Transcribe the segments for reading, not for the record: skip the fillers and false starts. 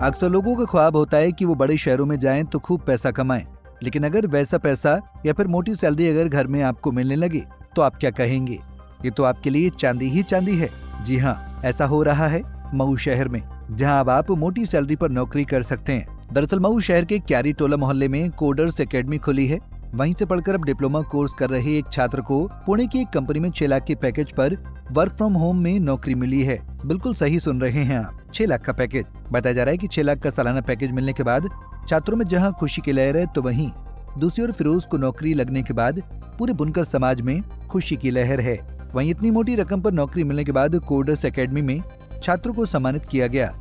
अक्सर लोगों का ख्वाब होता है कि वो बड़े शहरों में जाएं तो खूब पैसा कमाएं, लेकिन अगर वैसा पैसा या फिर मोटी सैलरी अगर घर में आपको मिलने लगे तो आप क्या कहेंगे? ये तो आपके लिए चांदी ही चांदी है। जी हाँ, ऐसा हो रहा है मऊ शहर में, जहां अब आप मोटी सैलरी पर नौकरी कर सकते हैं। दरअसल मऊ शहर के क्यारी टोला मोहल्ले में कोडर्स एकेडमी खुली है। वहीं से पढ़कर अब डिप्लोमा कोर्स कर रहे एक छात्र को पुणे की एक कंपनी में 6 लाख के पैकेज पर वर्क फ्रॉम होम में नौकरी मिली है। बिल्कुल सही सुन रहे हैं आप, 6 लाख का पैकेज। बताया जा रहा है कि 6 लाख का सालाना पैकेज मिलने के बाद छात्रों में जहां खुशी की लहर है, तो वहीं दूसरी ओर फिरोज को नौकरी लगने के बाद पूरे बुनकर समाज में खुशी की लहर है। वहीं इतनी मोटी रकम पर नौकरी मिलने के बाद कोडर्स एकेडमी में छात्रों को सम्मानित किया गया।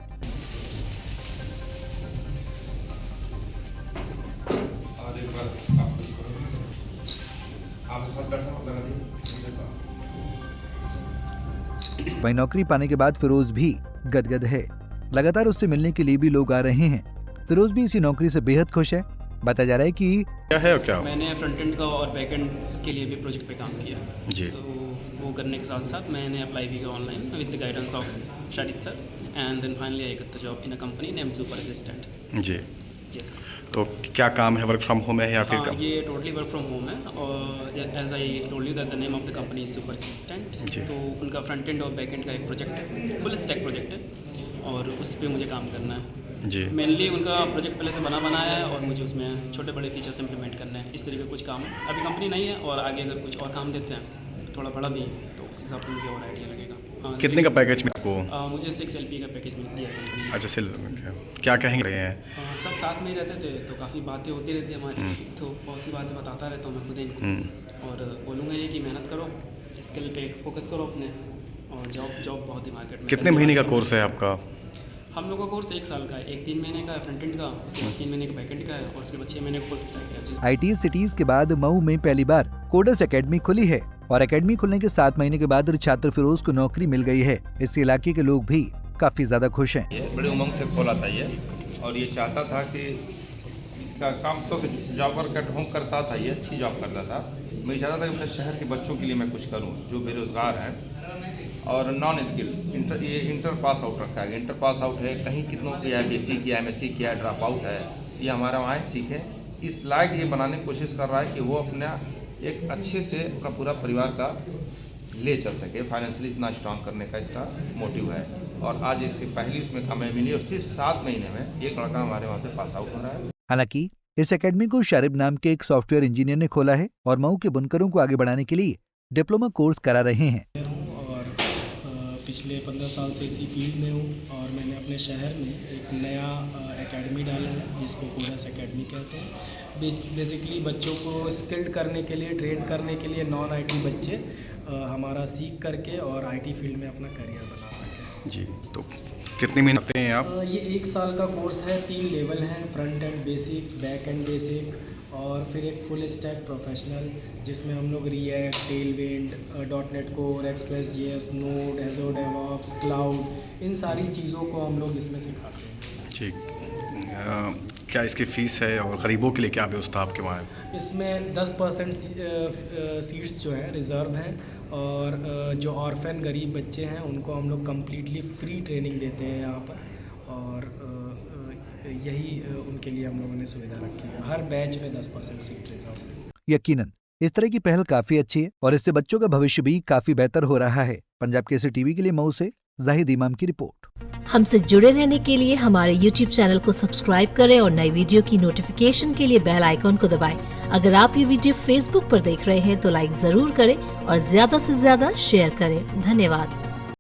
वहीं नौकरी पाने के बाद फिरोज भी गदगद है। लगातार उससे मिलने के लिए भी लोग आ रहे हैं। फिरोज भी इसी नौकरी से बेहद खुश है। बताया जा रहा है कि क्या है और क्या मैंने फ्रंट एंड का और बैक एंड के लिए भी प्रोजेक्ट पे काम किया जी। तो वो करने के साथ साथ मैंने अप्लाई भी किया online with the guidance of Shahid sir and then finally I got the job in a company name super assistant जी। यस। तो क्या काम है, वर्क फ्रॉम होम है या फिर हाँ, ये टोटली वर्क फ्रॉम होम है और as I told you that the name of the company is super assistant. तो उनका फ्रंट एंड और बैक एंड का एक प्रोजेक्ट है, फुल स्टैक प्रोजेक्ट है और उस पर मुझे काम करना है जी। मेनली उनका प्रोजेक्ट पहले से बनाया है और मुझे उसमें छोटे बड़े फीचर्स इंप्लीमेंट करने हैं। इस तरीके का कुछ काम है। अभी कंपनी नहीं है और आगे अगर कुछ और काम देते हैं थोड़ा बड़ा भी तो उस हिसाब से मुझे और आइडिया लगेगा। हाँ, कितने का पैकेज में आपको? मुझे 6 LP का पैकेज मिल दिया है। अच्छा, सिल क्या कहेंगे हैं? सब साथ में ही रहते थे तो काफ़ी बातें होती रहती है हमारी, तो बहुत सी बातें बताता रहता हूँ मैं खुद इनको और बोलूँगा ये कि मेहनत करो, स्किल पे फोकस करो अपने और जॉब बहुत ही मार्केट में। कितने महीने का कोर्स है आपका? हम लोगों का कोर्स 1 साल का है, एक 3 महीने का है फ्रंट एंड का, उसके बाद 3 महीने का बैक एंड का है और उसके बाद 6 महीने का फुल स्टैक का। IT सिटीज के बाद मऊ में पहली बार कोडर्स एकेडमी खुली है और एकेडमी खुलने के 7 महीने के बाद छात्र फिरोज को नौकरी मिल गई है। इस इलाके के लोग भी काफी ज्यादा खुश हैं। ये बड़े उमंग से खोला था ये और ये चाहता था कि इसका काम तो जॉब वर्क एट होम करता था, ये अच्छी जॉब करता था। मैं चाहता था कि अपने शहर के बच्चों के लिए मैं कुछ करूं जो बेरोज़गार हैं और नॉन स्किल ये इंटर पास आउट रखा है। इंटर पास आउट है, कहीं कितनों किया है, BSc किया है, MSc किया है, ड्रॉप आउट है, ये हमारा वहाँ सीखें। इस लायक ये बनाने की कोशिश कर रहा है कि वो अपना एक अच्छे से अपना पूरा परिवार का ले चल सके, फाइनेंशियली इतना स्ट्रांग करने का इसका मोटिव है। और आज इसकी पहली उसमें कामयाबी मिली और सिर्फ 7 महीने में एक लड़का हमारे वहाँ से पास आउट हो रहा है। हालांकि इस एकेडमी को शारिब नाम के एक सॉफ्टवेयर इंजीनियर ने खोला है और मऊ के बुनकरों को आगे बढ़ाने के लिए डिप्लोमा कोर्स करा रहे हैं। पिछले 15 साल से इसी फील्ड में हूँ और मैंने अपने शहर में एक नया एकेडमी डाला है जिसको कोडर्स एकेडमी कहते हैं। बेसिकली बच्चों को स्किल्ड करने के लिए, ट्रेन करने के लिए नॉन IT बच्चे हमारा सीख करके और IT फील्ड में अपना करियर बना सकें जी। तो कितने महीने लगते हैं आप? ये 1 साल का कोर्स है, 3 लेवल हैं, front end basic, back end basic और फिर एक फुल स्टैक प्रोफेशनल जिसमें हम लोग React, Tailwind, .NET core, Express.js, Node, Azure DevOps, cloud, इन सारी चीज़ों को हम लोग इसमें सिखाते हैं। ठीक। क्या इसकी फ़ीस है और गरीबों के लिए क्या व्यवस्था आपके वहाँ है? इसमें 10% सीट्स जो हैं रिज़र्व हैं और जो ऑर्फन गरीब बच्चे हैं उनको हम लोग कम्प्लीटली फ्री ट्रेनिंग देते हैं यहाँ पर और यही उनके लिए हम लोगों ने सुविधा रखी है। हर बैच में 10% सीट रिजर्व है। यकीनन इस तरह की पहल काफी अच्छी है और इससे बच्चों का भविष्य भी काफी बेहतर हो रहा है। पंजाब केसरी टीवी के लिए मऊ से जाहिद इमाम की रिपोर्ट। हमसे जुड़े रहने के लिए हमारे YouTube चैनल को सब्सक्राइब करें और नई वीडियो की नोटिफिकेशन के लिए बेल आइकॉन को दबाएं। अगर आप ये वीडियो Facebook पर देख रहे हैं तो लाइक जरूर करें और ज्यादा से ज्यादा शेयर करें। धन्यवाद।